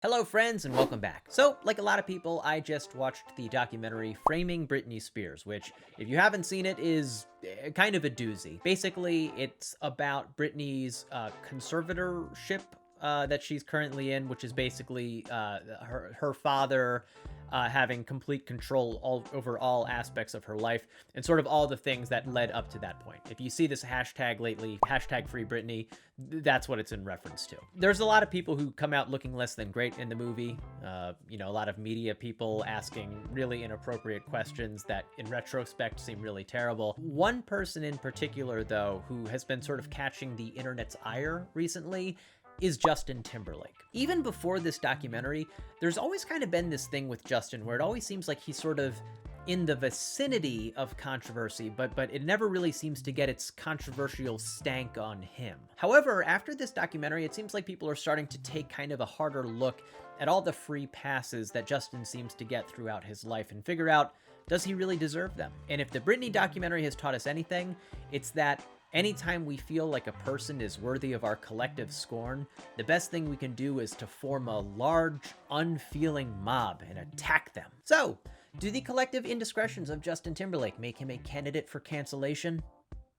Hello friends and welcome back. So, like a lot of people, I just watched the documentary Framing Britney Spears, which, if you haven't seen it, is kind of a doozy. Basically, it's about Britney's conservatorship that she's currently in, which is basically her father having complete control over all aspects of her life and sort of all the things that led up to that point. If you see this hashtag lately, hashtag Free Britney, that's what it's in reference to. There's a lot of people who come out looking less than great in the movie. A lot of media people asking really inappropriate questions that in retrospect seem really terrible. One person in particular, though, who has been sort of catching the internet's ire recently is Justin Timberlake. Even before this documentary, there's always kind of been this thing with Justin where it always seems like he's sort of in the vicinity of controversy, but it never really seems to get its controversial stank on him. However, after this documentary, it seems like people are starting to take kind of a harder look at all the free passes that Justin seems to get throughout his life and figure out, does he really deserve them? And if the Britney documentary has taught us anything, it's that anytime we feel like a person is worthy of our collective scorn, the best thing we can do is to form a large, unfeeling mob and attack them. So, do the collective indiscretions of Justin Timberlake make him a candidate for cancellation?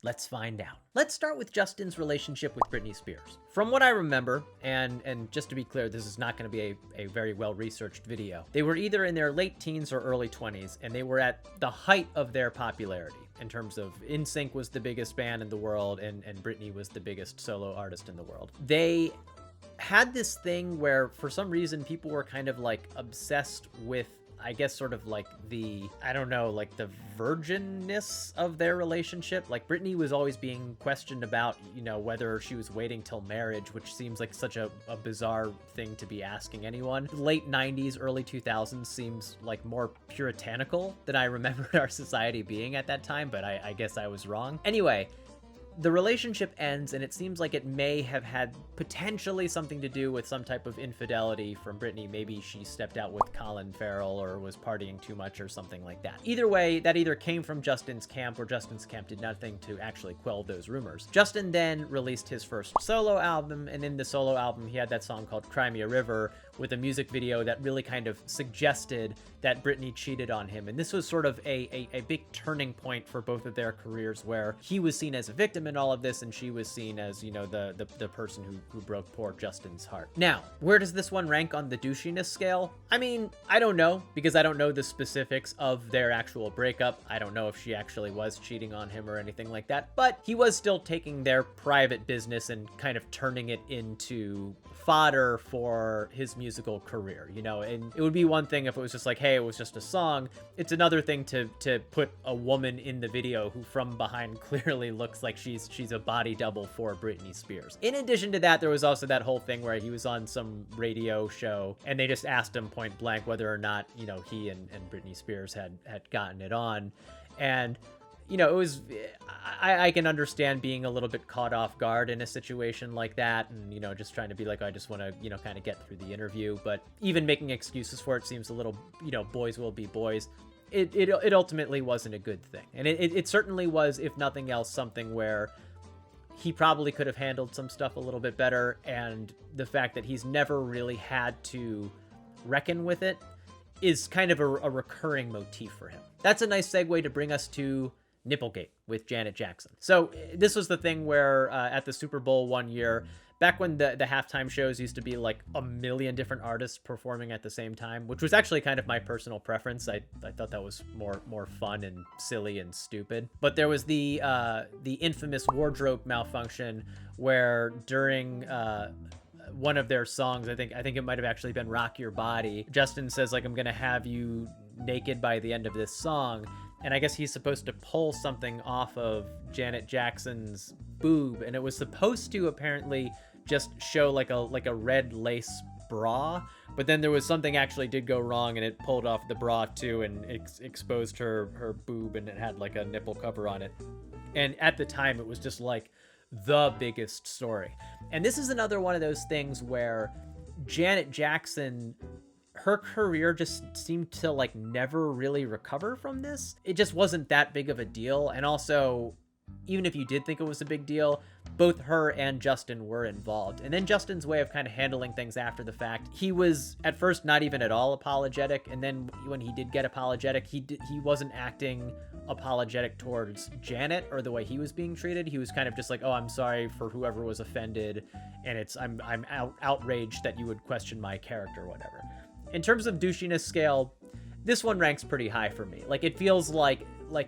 Let's find out. Let's start with Justin's relationship with Britney Spears. From what I remember, and just to be clear, this is not going to be a very well-researched video, they were either in their late teens or early 20s, and they were at the height of their popularity in terms of NSYNC was the biggest band in the world, and Britney was the biggest solo artist in the world. They had this thing where, for some reason, people were kind of like obsessed with, I guess, sort of like the, I don't know, like the virginness of their relationship. Like Britney was always being questioned about, whether she was waiting till marriage, which seems like such a bizarre thing to be asking anyone. Late 90s, early 2000s seems like more puritanical than I remembered our society being at that time, but I guess I was wrong. Anyway, the relationship ends, and it seems like it may have had potentially something to do with some type of infidelity from Britney. Maybe she stepped out with Colin Farrell or was partying too much or something like that. Either way, that either came from Justin's camp or Justin's camp did nothing to actually quell those rumors. Justin then released his first solo album, and in the solo album, he had that song called Crimea River with a music video that really kind of suggested that Britney cheated on him. And this was sort of a big turning point for both of their careers, where he was seen as a victim in all of this, and she was seen as, the person who broke poor Justin's heart. Now, where does this one rank on the douchiness scale? I mean, I don't know, because I don't know the specifics of their actual breakup. I don't know if she actually was cheating on him or anything like that, but he was still taking their private business and kind of turning it into fodder for his musical career, and it would be one thing if it was just like, hey, it was just a song. It's another thing to put a woman in the video who from behind clearly looks like she's a body double for Britney Spears. In addition to that, there was also that whole thing where he was on some radio show and they just asked him point blank whether or not, he and Britney Spears had gotten it on. And it was, I can understand being a little bit caught off guard in a situation like that, and, just trying to be like, I just want to, kind of get through the interview. But even making excuses for it seems a little, boys will be boys. It ultimately wasn't a good thing. And it certainly was, if nothing else, something where he probably could have handled some stuff a little bit better. And the fact that he's never really had to reckon with it is kind of a recurring motif for him. That's a nice segue to bring us to Nipplegate with Janet Jackson. So this was the thing where at the Super Bowl one year, back when the halftime shows used to be like a million different artists performing at the same time, which was actually kind of my personal preference. I thought that was more fun and silly and stupid. But there was the infamous wardrobe malfunction where during one of their songs, I think it might have actually been Rock Your Body, Justin says, like, I'm gonna have you naked by the end of this song. And I guess he's supposed to pull something off of Janet Jackson's boob, and it was supposed to apparently just show like a red lace bra, but then there was something actually did go wrong, and it pulled off the bra too, and exposed her boob, and it had like a nipple cover on it. And at the time, it was just like the biggest story. And this is another one of those things where Janet Jackson, her career just seemed to like never really recover from this. It just wasn't that big of a deal. And also, even if you did think it was a big deal, both her and Justin were involved. And then Justin's way of kind of handling things after the fact, he was at first not even at all apologetic, and then when he did get apologetic, he wasn't acting apologetic towards Janet or the way he was being treated. He was kind of just like, oh, I'm sorry for whoever was offended, and I'm outraged that you would question my character or whatever. In terms of douchiness scale, this one ranks pretty high for me. Like, it feels like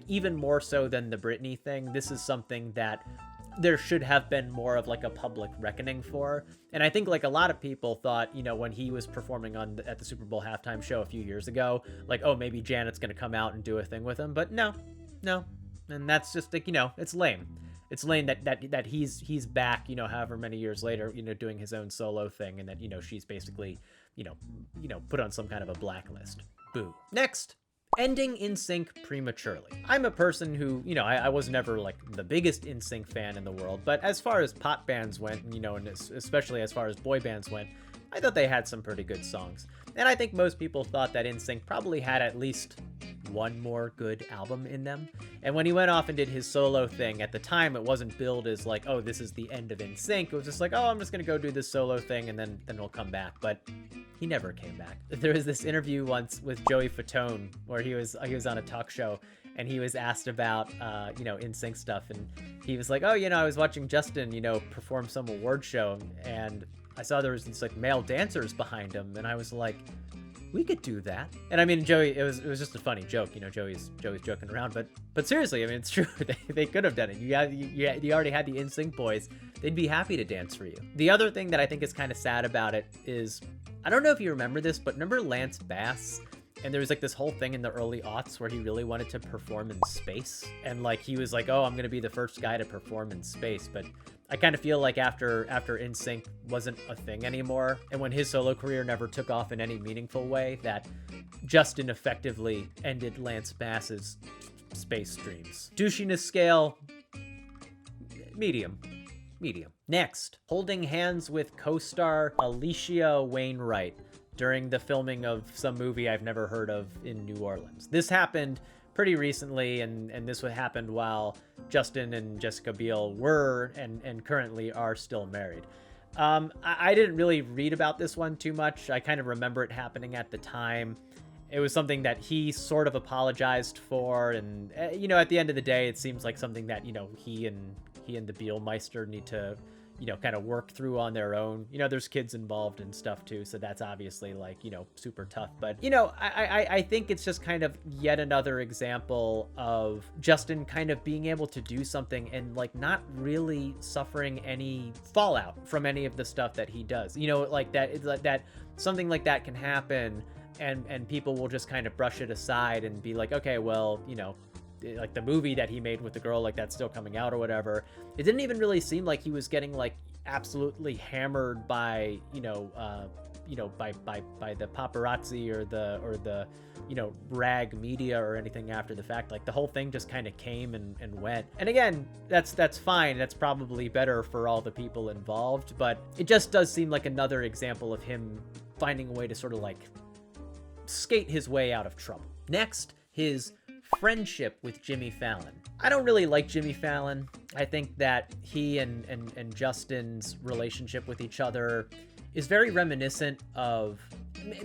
even more so than the Britney thing, this is something that there should have been more of like a public reckoning for. And I think like a lot of people thought, when he was performing at the Super Bowl halftime show a few years ago, like, oh, maybe Janet's gonna come out and do a thing with him, but no. And that's just like, it's lame. It's lame that he's back, however many years later, doing his own solo thing, and that, she's basically, put on some kind of a blacklist. Boo. Next, ending NSYNC prematurely. I'm a person who, I was never like the biggest NSYNC fan in the world, but as far as pop bands went, and especially as far as boy bands went, I thought they had some pretty good songs. And I think most people thought that NSYNC probably had at least one more good album in them. And when he went off and did his solo thing, at the time it wasn't billed as like, oh, this is the end of NSYNC. It was just like, oh, I'm just gonna go do this solo thing and then we'll come back. But he never came back. There was this interview once with Joey Fatone where he was on a talk show and he was asked about NSYNC stuff, and he was like, oh, I was watching Justin perform some award show, and I saw there was these like male dancers behind him, and I was like, we could do that. And I mean, Joey, it was just a funny joke, Joey's joking around, but seriously, I mean, it's true. They could have done it. You already had the NSYNC boys. They'd be happy to dance for you. The other thing that I think is kind of sad about it is, I don't know if you remember this, but remember Lance Bass? And there was like this whole thing in the early aughts where he really wanted to perform in space. And like, he was like, oh, I'm going to be the first guy to perform in space. But I kind of feel like after NSYNC wasn't a thing anymore, and when his solo career never took off in any meaningful way, that Justin effectively ended Lance Bass's space dreams. Douchiness scale, medium. Next, holding hands with co-star Alicia Wainwright during the filming of some movie I've never heard of in New Orleans. This happened pretty recently, and this happened while Justin and Jessica Biel were and currently are still married. I didn't really read about this one too much. I kind of remember it happening at the time. It was something that he sort of apologized for, and at the end of the day, it seems like something that he and the Bielmeister need to kind of work through on their own. There's kids involved and stuff too, so that's obviously like, super tough. But, I think it's just kind of yet another example of Justin kind of being able to do something and like not really suffering any fallout from any of the stuff that he does. Like that something like that can happen and people will just kind of brush it aside and be like, okay, well, like the movie that he made with the girl, like that's still coming out or whatever. It didn't even really seem like he was getting like absolutely hammered by by the paparazzi or the rag media or anything after the fact. Like the whole thing just kind of came and went. And again, that's fine. That's probably better for all the people involved, but it just does seem like another example of him finding a way to sort of like skate his way out of trouble. Next, his friendship with Jimmy Fallon. I don't really like Jimmy Fallon. I think that he and Justin's relationship with each other is very reminiscent of,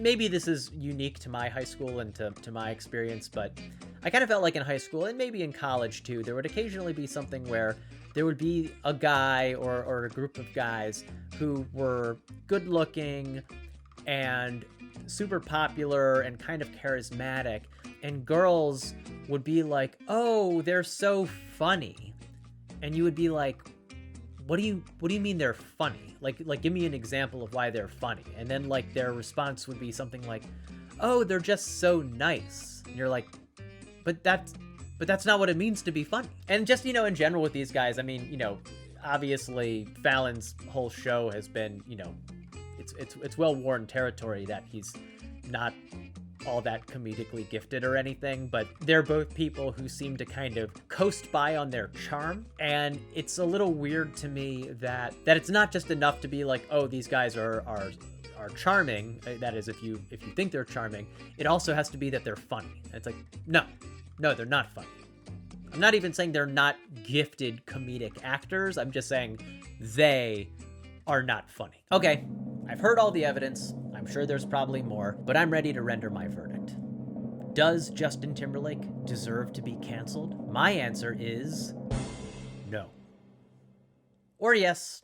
maybe this is unique to my high school and to my experience, but I kind of felt like in high school and maybe in college too, there would occasionally be something where there would be a guy or a group of guys who were good looking and super popular and kind of charismatic, and girls would be like, oh, they're so funny. And you would be like, what do you mean they're funny? Like give me an example of why they're funny. And then like their response would be something like, oh, they're just so nice. And you're like, but that's not what it means to be funny. And just, in general with these guys, I mean, obviously Fallon's whole show has been, it's well-worn territory that he's not all that comedically gifted or anything, but they're both people who seem to kind of coast by on their charm. And it's a little weird to me that it's not just enough to be like, oh, these guys are charming. That is, if you think they're charming, it also has to be that they're funny. And it's like, no, they're not funny. I'm not even saying they're not gifted comedic actors. I'm just saying they are not funny. Okay, I've heard all the evidence. I'm sure there's probably more, but I'm ready to render my verdict. Does Justin Timberlake deserve to be canceled? My answer is no. Or yes.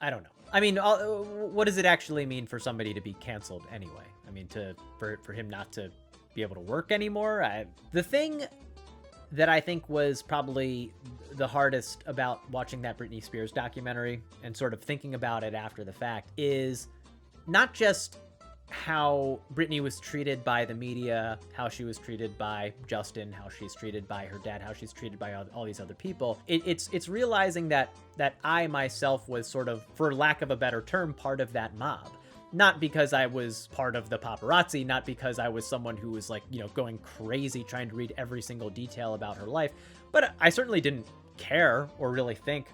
I don't know. I mean, what does it actually mean for somebody to be canceled anyway? I mean, for him not to be able to work anymore? The thing that I think was probably the hardest about watching that Britney Spears documentary and sort of thinking about it after the fact is not just how Britney was treated by the media, how she was treated by Justin, how she's treated by her dad, how she's treated by all these other people. It's realizing that I myself was sort of, for lack of a better term, part of that mob. Not because I was part of the paparazzi, not because I was someone who was like, you know, going crazy trying to read every single detail about her life, but I certainly didn't care or really think,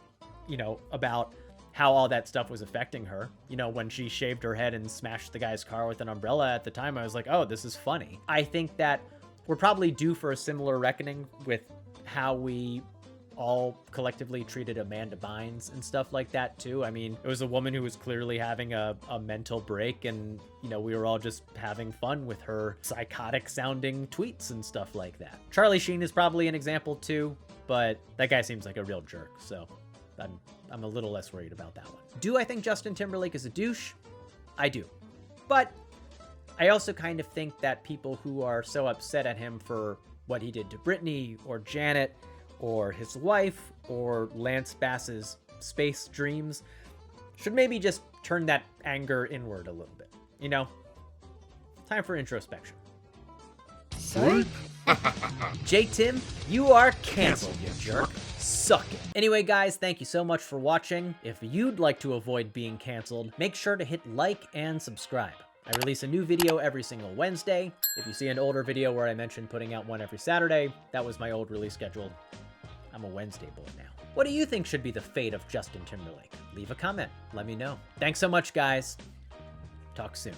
you know, about how all that stuff was affecting her. You know, when she shaved her head and smashed the guy's car with an umbrella at the time, I was like, oh, this is funny. I think that we're probably due for a similar reckoning with how we all collectively treated Amanda Bynes and stuff like that too. I mean, it was a woman who was clearly having a mental break, and, you know, we were all just having fun with her psychotic sounding tweets and stuff like that. Charlie Sheen is probably an example too, but that guy seems like a real jerk, so I'm a little less worried about that one. Do I think Justin Timberlake is a douche? I do. But I also kind of think that people who are so upset at him for what he did to Britney or Janet or his wife or Lance Bass's space dreams should maybe just turn that anger inward a little bit. You know, time for introspection. Psych. J-Tim, you are canceled, you jerk. Suck it. Anyway, guys, thank you so much for watching. If you'd like to avoid being canceled, make sure to hit like and subscribe. I release a new video every single Wednesday. If you see an older video where I mentioned putting out one every Saturday, that was my old release schedule. I'm a Wednesday boy now. What do you think should be the fate of Justin Timberlake? Leave a comment. Let me know. Thanks so much, guys. Talk soon.